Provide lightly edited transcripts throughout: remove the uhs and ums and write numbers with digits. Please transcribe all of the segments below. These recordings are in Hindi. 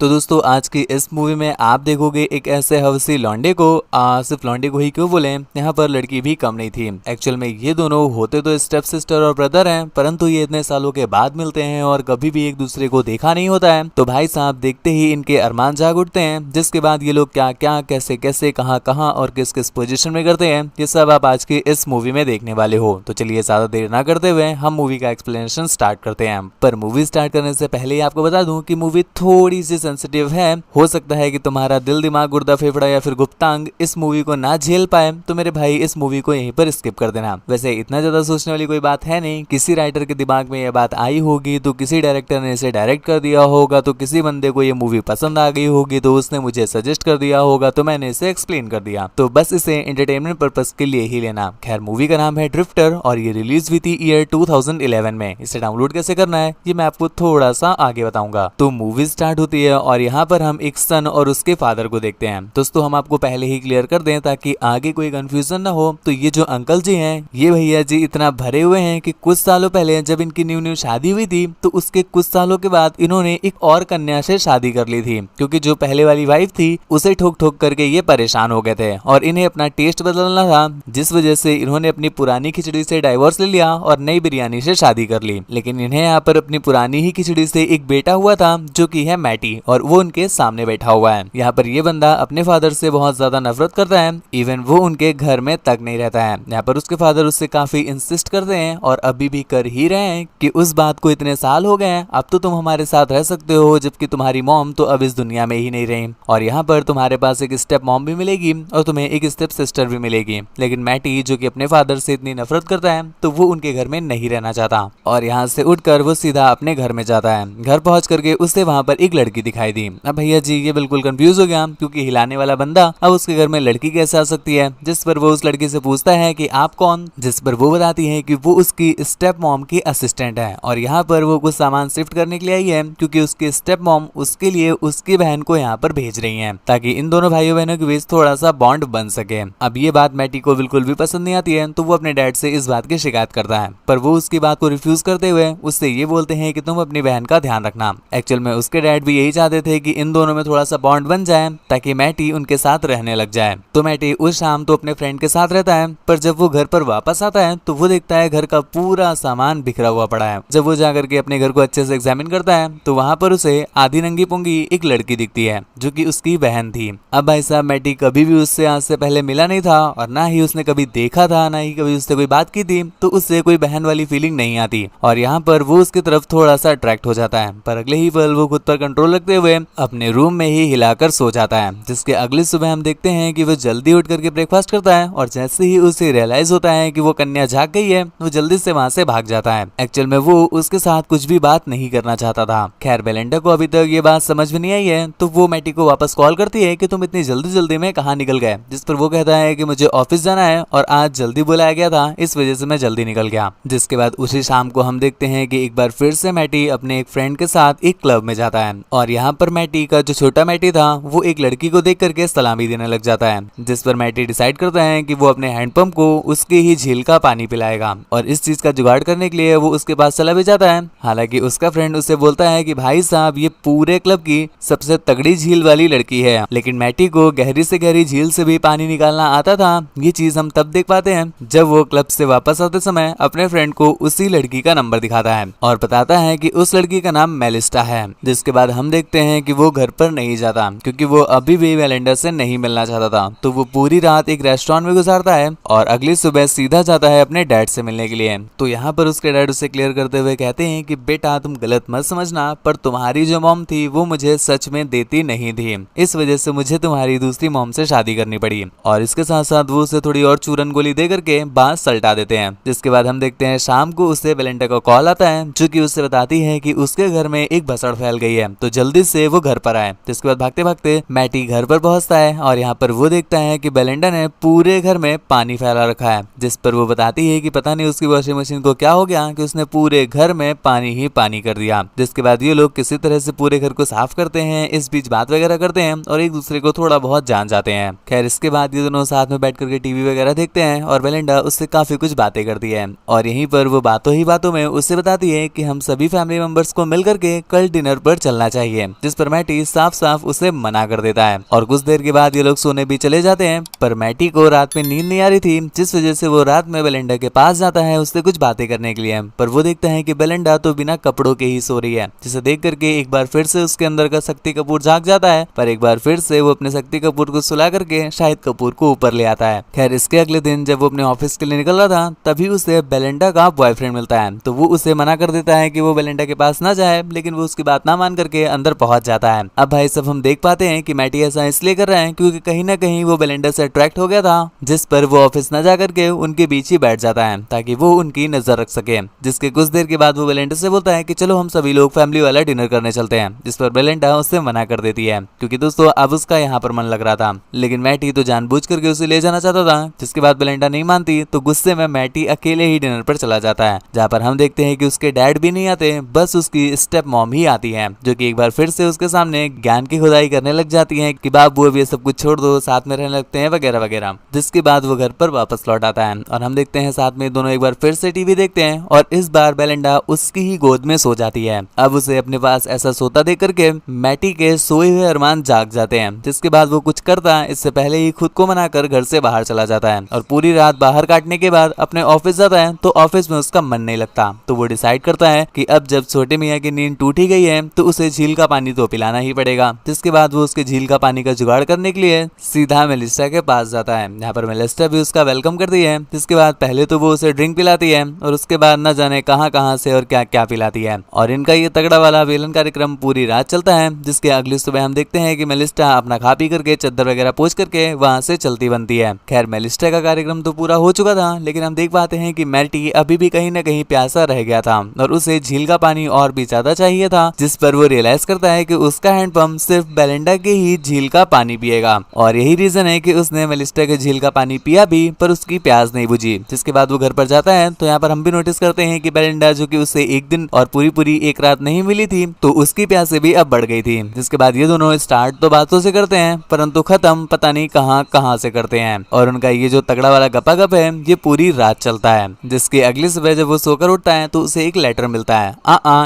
तो दोस्तों आज की इस मूवी में आप देखोगे एक ऐसे हवसी लौंडे को, सिर्फ लौंडे को ही क्यों बोले, यहाँ पर लड़की भी कम नहीं थी। एक्चुअल में ये दोनों होते तो स्टेप सिस्टर और ब्रदर हैं, परंतु ये इतने सालों के बाद मिलते हैं और कभी भी एक दूसरे को देखा नहीं होता है। तो भाई साहब देखते ही इनके अरमान जाग उठते हैं, जिसके बाद ये लोग क्या क्या कैसे कैसे कहाँ कहाँ और किस किस पोजीशन में करते हैं, ये सब आप आज की इस मूवी में देखने वाले हो। तो चलिए ज्यादा देर ना करते हुए हम मूवी का एक्सप्लेनेशन स्टार्ट करते हैं। पर मूवी स्टार्ट करने से पहले ही आपको बता दूं कि मूवी थोड़ी सी सेंसिटिव है। हो सकता है कि तुम्हारा दिल दिमाग गुर्दा फेफड़ा या फिर गुप्तांग इस मूवी को ना झेल पाए, तो मेरे भाई इस मूवी को यहीं पर स्किप कर देना। वैसे इतना ज्यादा सोचने वाली कोई बात है नहीं, किसी राइटर के दिमाग में यह बात आई होगी तो किसी डायरेक्टर ने इसे डायरेक्ट कर दिया होगा, तो किसी बंदे को ये मूवी पसंद आ गई होगी तो उसने मुझे सजेस्ट कर दिया होगा, तो मैंने इसे एक्सप्लेन कर दिया। तो बस इसे एंटरटेनमेंट पर्पस के लिए ही लेना। खैर मूवी का नाम है ड्रिफ्टर और ये रिलीज हुई थी ईयर 2011 में। इसे डाउनलोड कैसे करना है ये मैं आपको थोड़ा सा आगे बताऊंगा। तो मूवी स्टार्ट होती है और यहाँ पर हम एक सन और उसके फादर को देखते हैं। दोस्तों हम आपको पहले ही क्लियर कर दें ताकि आगे कोई कंफ्यूजन ना हो, तो ये जो अंकल जी हैं ये भैया जी इतना भरे हुए हैं कि कुछ सालों पहले जब इनकी न्यू न्यू शादी हुई थी तो उसके कुछ सालों के बाद इन्होंने एक और कन्या से शादी कर ली थी, क्योंकि जो पहले वाली वाइफ थी उसे ठोक ठोक करके ये परेशान हो गए थे और इन्हें अपना टेस्ट बदलना था, जिस वजह से इन्होंने अपनी पुरानी खिचड़ी से डाइवोर्स ले लिया और नई बिरयानी से शादी कर ली। लेकिन इन्हें यहाँ पर अपनी पुरानी ही खिचड़ी से एक बेटा हुआ था जो कि है मैटी, और वो उनके सामने बैठा हुआ है। यहाँ पर ये बंदा अपने फादर से बहुत ज्यादा नफरत करता है, इवन वो उनके घर में तक नहीं रहता है। यहाँ पर उसके फादर उससे काफी इंसिस्ट करते हैं और अभी भी कर ही रहे हैं कि उस बात को इतने साल हो गए हैं, अब तो तुम हमारे साथ रह सकते हो, जबकि तुम्हारी मॉम तो अब इस दुनिया में ही नहीं रही और यहाँ पर तुम्हारे पास एक स्टेप मॉम भी मिलेगी और तुम्हें एक स्टेप सिस्टर भी मिलेगी। लेकिन मैटी जो कि अपने फादर से इतनी नफरत करता है तो वो उनके घर में नहीं रहना चाहता और यहाँ से उठकर वो सीधा अपने घर में जाता है। घर पहुंच करके उसे वहाँ पर एक लड़की दिखाई दी। अब भैया जी ये बिल्कुल कंफ्यूज हो गया, क्योंकि हिलाने वाला बंदा अब उसके घर में लड़की कैसे आ सकती है। जिस पर वो उस लड़की से पूछता है कि आप कौन, जिस पर वो बताती है कि वो उसकी स्टेप मॉम की असिस्टेंट है और यहाँ पर वो कुछ सामान शिफ्ट करने के लिए आई है, क्योंकि उसकी स्टेप मॉम उसके लिए उसकी बहन को यहाँ पर भेज रही है ताकि इन दोनों भाइयों बहनों के बीच थोड़ा सा बॉन्ड बन सके। अब ये बात मैटी को बिल्कुल भी पसंद नहीं आती है, तो वो अपने डैड से इस बात की शिकायत करता है, पर वो उसकी बात को रिफ्यूज करते हुए उससे ये बोलते हैं कि तुम अपनी बहन का ध्यान रखना। एक्चुअल में उसके डैड भी यही चाहते थे कि इन दोनों में थोड़ा सा बॉन्ड बन जाए ताकि मैटी उनके साथ रहने लग जाए। तो मैटी उस शाम तो अपने फ्रेंड के साथ रहता है, पर जब वो घर पर वापस आता है तो वो देखता है घर का पूरा सामान बिखरा हुआ पड़ा है। जब वो जाकर के अपने घर को अच्छे से एग्जामिन करता है तो वहाँ पर उसे आधी नंगी पुंगी एक लड़की दिखती है जो कि उसकी बहन थी। अब भाई साहब मैटी कभी भी उससे आज से पहले मिला नहीं था और ना ही उसने कभी देखा था, ना ही कभी उससे कोई बात की थी, तो उससे कोई बहन वाली फीलिंग नहीं आती और यहाँ पर वो उसकी तरफ थोड़ा सा अट्रैक्ट हो जाता है। पर अगले ही पल वो खुद पर कंट्रोल रखते हुए अपने रूम में ही हिलाकर सो जाता है, जिसके अगली सुबह हम देखते हैं कि वो जल्दी उठ करके ब्रेकफास्ट करता है और जैसे ही उसे रियलाइज होता है कि वो कन्या जाग गई है वो जल्दी से वहाँ से भाग जाता है। एक्चुअल में वो उसके साथ कुछ भी बात नहीं करना चाहता था। खैर बेलेंडा को अभी तक ये बात समझ में नहीं आई है, तो वो मैटी को वापस कॉल करती है कि तुम इतनी जल्दी में कहाँ निकल गए, जिस पर वो कहता है कि मुझे ऑफिस जाना है और आज जल्दी बुलाया गया था, इस वजह से मैं जल्दी निकल गया। जिसके बाद उसी शाम को हम देखते हैं कि एक बार फिर से मैटी अपने एक फ्रेंड के साथ एक क्लब में जाता है और यहाँ पर मैटी का जो छोटा मैटी था वो एक लड़की को देख करके सलामी देने लग जाता है, जिस पर मैटी डिसाइड करता है कि वो अपने हैंडपंप को उसके ही झील का पानी पिलाएगा और इस चीज का जुगाड़ करने के लिए वो उसके पास चला भी जाता है। हालांकि उसका फ्रेंड उसे बोलता है कि भाई साहब ये पूरे क्लब की सबसे तगड़ी झील वाली लड़की है, लेकिन मैटी को गहरी से गहरी झील से भी पानी निकालना आता था। ये चीज हम तब देख पाते हैं जब वो क्लब से वापस आते समय अपने फ्रेंड को उसी लड़की का नंबर दिखाता है और बताता है कि उस लड़की का नाम मेलिस्टा है। जिसके बाद हम देखते हैं कि वो घर पर नहीं जाता, क्योंकि वो अभी भी वेलेंडर से नहीं मिलना चाहता था, तो वो पूरी रात एक रेस्टोरेंट में गुजारता है और अगली सुबह सीधा जाता है अपने डैड से मिलने के लिए। तो यहाँ पर उसके डैड उसे क्लियर करते हुए कहते हैं कि बेटा तुम गलत मत समझना, पर तुम्हारी जो मॉम थी वो मुझे सच में देती नहीं थी, इस वजह से मुझे तुम्हारी दूसरी मॉम से शादी करनी पड़ी। और इसके साथ साथ वो उसे थोड़ी और चूरन गोली दे करके बात सलटा देते हैं। जिसके बाद हम देखते हैं शाम को उसे बेलेंडा का कॉल आता है जो कि उससे बताती है कि उसके घर में एक भसड़ फैल गई है, तो जल्दी से वो घर पर आए। जिसके बाद भागते भागते मैटी घर पर पहुंचता है और यहाँ पर वो देखता है कि बेलेंडा ने पूरे घर में पानी फैला रखा है, जिस पर वो बताती है कि पता नहीं उसकी वॉशिंग मशीन को क्या हो गया कि उसने पूरे घर में पानी ही पानी कर दिया। जिसके बाद ये लोग किसी तरह से पूरे घर को साफ करते हैं, इस बीच बात वगैरह करते हैं और एक दूसरे को थोड़ा बहुत जान जाते हैं। खैर इसके बाद ये दोनों साथ में बैठ करके टीवी वगैरह देखते हैं और बेलेंडा उससे काफी कुछ बातें करती है और यहीं पर वो बातों ही बातों में उससे बताती है कि हम सभी फैमिली मेंबर्स को मिल करके कल डिनर पर चलना चाहिए। जिस पर मैटी साफ साफ उसे मना कर देता है और कुछ देर के बाद ये लोग सोने भी चले जाते हैं। पर मैटी को रात में नींद नहीं आ रही थी, जिस वजह से वो रात में बेलिंडा के पास जाता है उससे कुछ बातें करने के लिए। पर वो देखता है कि बेलिंडा तो बिना कपड़ों के ही सो रही है, जिसे देख करके एक बार फिर से उसके अंदर का शक्ति कपूर जाग जाता है। पर एक बार फिर से वो अपने शक्ति कपूर को सुला करके शाहिद कपूर को ऊपर ले आता है। खैर इसके अगले दिन जब वो अपने ऑफिस के लिए निकल रहा था तभी उसे बेलिंडा का बॉयफ्रेंड मिलता है, तो वो उसे मना कर देता है कि वो बेलिंडा के पास ना जाए, लेकिन वो उसकी बात ना मान करके अंदर पहुंच जाता है। अब भाई सब हम देख पाते हैं कि मैटी ऐसा इसलिए कर रहा है क्योंकि कहीं ना कहीं वो बेलिंडा से अट्रैक्ट हो गया था, जिस पर वो ऑफिस न जा करके उनके बीच ही बैठ जाता है ताकि वो उनकी नजर रख सके। जिसके कुछ देर के बाद वो बेलिंडा से बोलता है कि चलो हम सभी लोग फैमिली वाला डिनर करने चलते हैं, जिस पर बेलिंडा उससे मना कर देती है क्योंकि दोस्तों अब उसका यहाँ पर मन लग रहा था। लेकिन मैटी तो जानबूझ करके उसे ले जाना चाहता था, जिसके बाद बेलिंडा नहीं मानती तो गुस्से में मैटी अकेले ही डिनर पर चला जाता है, जहाँ पर हम देखते हैं कि उसके डैड भी नहीं आते, बस उसकी स्टेप मॉम ही आती है, जो कि एक बार फिर से उसके सामने ज्ञान की खुदाई करने लग जाती है कि बाबू अब ये सब कुछ छोड़ दो, साथ में रहने लगते हैं वगैरह वगैरह। जिसके बाद वो घर पर वापस लौट आता है और हम देखते हैं साथ में दोनों एक बार फिर से टीवी देखते हैं और इस बार बेलिंडा उसकी ही गोद में सो जाती है। अब उसे अपने पास ऐसा सोता देख करके मैटी के सोए हुए अरमान जाग जाते हैं, जिसके बाद वो कुछ करता इससे पहले ही खुद को मनाकर घर से बाहर चला जाता है और पूरी रात बाहर काटने के बाद अपने ऑफिस जाता है तो ऑफिस में उसका मन नहीं लगता। तो वो डिसाइड करता है कि अब जब छोटे मियाँ की नींद टूट ही गई है तो उसे झील का पानी तो पिलाना ही पड़ेगा। जिसके बाद वो उसके झील का पानी का जुगाड़ करने के लिए सीधा मेलिस्टा के पास जाता है। यहाँ पर मेलिस्टा भी उसका वेलकम करती है, जिसके बाद पहले तो वो उसे ड्रिंक पिलाती है और उसके बाद न जाने कहां से और क्या क्या पिलाती है। और इनका ये तगड़ा वाला विलन कार्यक्रम पूरी रात चलता है, जिसके अगली सुबह हम देखते हैं कि मेलिस्टा अपना खा पी करके चद्दर वगैरह पोंछ करके वहां से चलती बनती है। खैर मेलिस्टा का कार्यक्रम तो पूरा हो चुका था, लेकिन हम देख पाते हैं कि मैटी अभी भी कहीं ना कहीं प्यासा रह गया था और उसे झील का पानी और भी ज्यादा चाहिए था, जिस पर वो रियलाइज करता है कि उसका हैंडपंप सिर्फ बेलिंडा के ही झील का पानी पिएगा और यही रीजन है कि उसने मेलिस्टा के झील का पानी पिया भी पर उसकी प्यास नहीं बुझी। जिसके बाद वो घर पर जाता है तो यहाँ पर हम भी नोटिस करते हैं कि बेलिंडा जो कि उससे एक दिन और पूरी एक रात नहीं मिली थी तो उसकी प्यासे भी अब बढ़ गई थी। जिसके बाद ये दोनों स्टार्ट तो बातों से करते हैं परंतु खत्म पता नहीं कहां से करते हैं और उनका ये जो तगड़ा वाला गपागप है ये पूरी रात चलता है। जिसके अगली सुबह जब वो सोकर उठता है तो उसे एक लेटर मिलता है।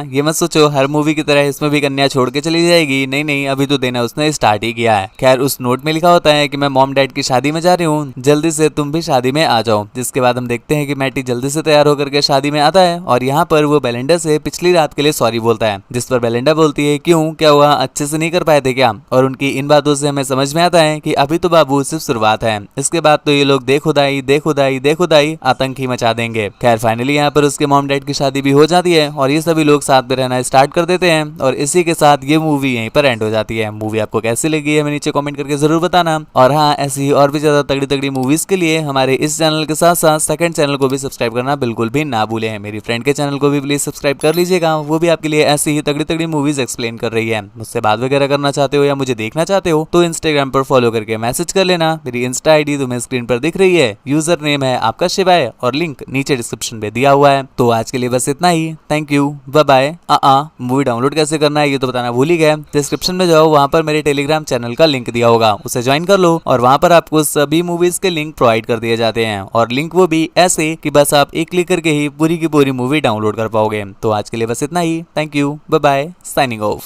ये मत सोचो हर मूवी की तरह इसमें भी कन्या छोड़ के चली जाएगी, नहीं अभी तो देना उसने स्टार्ट ही किया है। खैर उस नोट में लिखा होता है कि मैं मॉम डैड की शादी में जा रही हूँ, जल्दी से तुम भी शादी में आ जाओ। जिसके बाद हम देखते हैं कि मैटी जल्दी से तैयार होकर के शादी में आता है और यहाँ पर वो बेलिंडा से पिछली रात के लिए सॉरी बोलता है, जिस पर बेलिंडा बोलती है क्यों, क्या हुआ, अच्छे से नहीं कर पाए थे क्या। और उनकी इन बातों से हमें समझ में आता है कि अभी तो बाबू सिर्फ शुरुआत है, इसके बाद तो ये लोग देखुदाई आतंक ही मचा देंगे। खैर फाइनली यहाँ पर उसके मॉम डैड की शादी भी हो जाती है और ये सभी लोग साथ में रहना स्टार्ट कर देते हैं और इसी के साथ ये मूवी यहीं पर एंड हो जाती है। मूवी आपको कैसी लगी है हमें नीचे कमेंट करके जरूर बताना और हाँ ऐसी और भी ज्यादा तगड़ी मूवीज के लिए हमारे इस चैनल के साथ साथ सेकंड चैनल को भी सब्सक्राइब करना बिल्कुल भी ना भूलें। मेरी फ्रेंड के चैनल को भी प्लीज सब्सक्राइब कर लीजिएगा, वो भी आपके लिए ऐसी ही तगड़ी मूवीज एक्सप्लेन कर रही है। मुझसे बात वगैरह करना चाहते हो या मुझे देखना चाहते हो तो इंस्टाग्राम पर फॉलो करके मैसेज कर लेना। मेरी इंस्टा आईडी तुम्हें स्क्रीन पर दिख रही है, यूजर नेम है आपका शिवाय और लिंक नीचे डिस्क्रिप्शन में दिया हुआ है। तो आज के लिए बस इतना ही, thank you, bye bye. Movie download कैसे करना है ये तो बताना भूल ही गया, डिस्क्रिप्शन में जाओ वहां पर मेरे टेलीग्राम चैनल का लिंक दिया होगा, उसे ज्वाइन कर लो और वहां पर आपको सभी मूवीज के लिंक प्रोवाइड कर दिए जाते हैं और लिंक वो भी ऐसे कि बस आप एक क्लिक करके ही पूरी की पूरी मूवी डाउनलोड कर पाओगे। तो आज के लिए बस इतना ही, thank you, bye bye, signing of.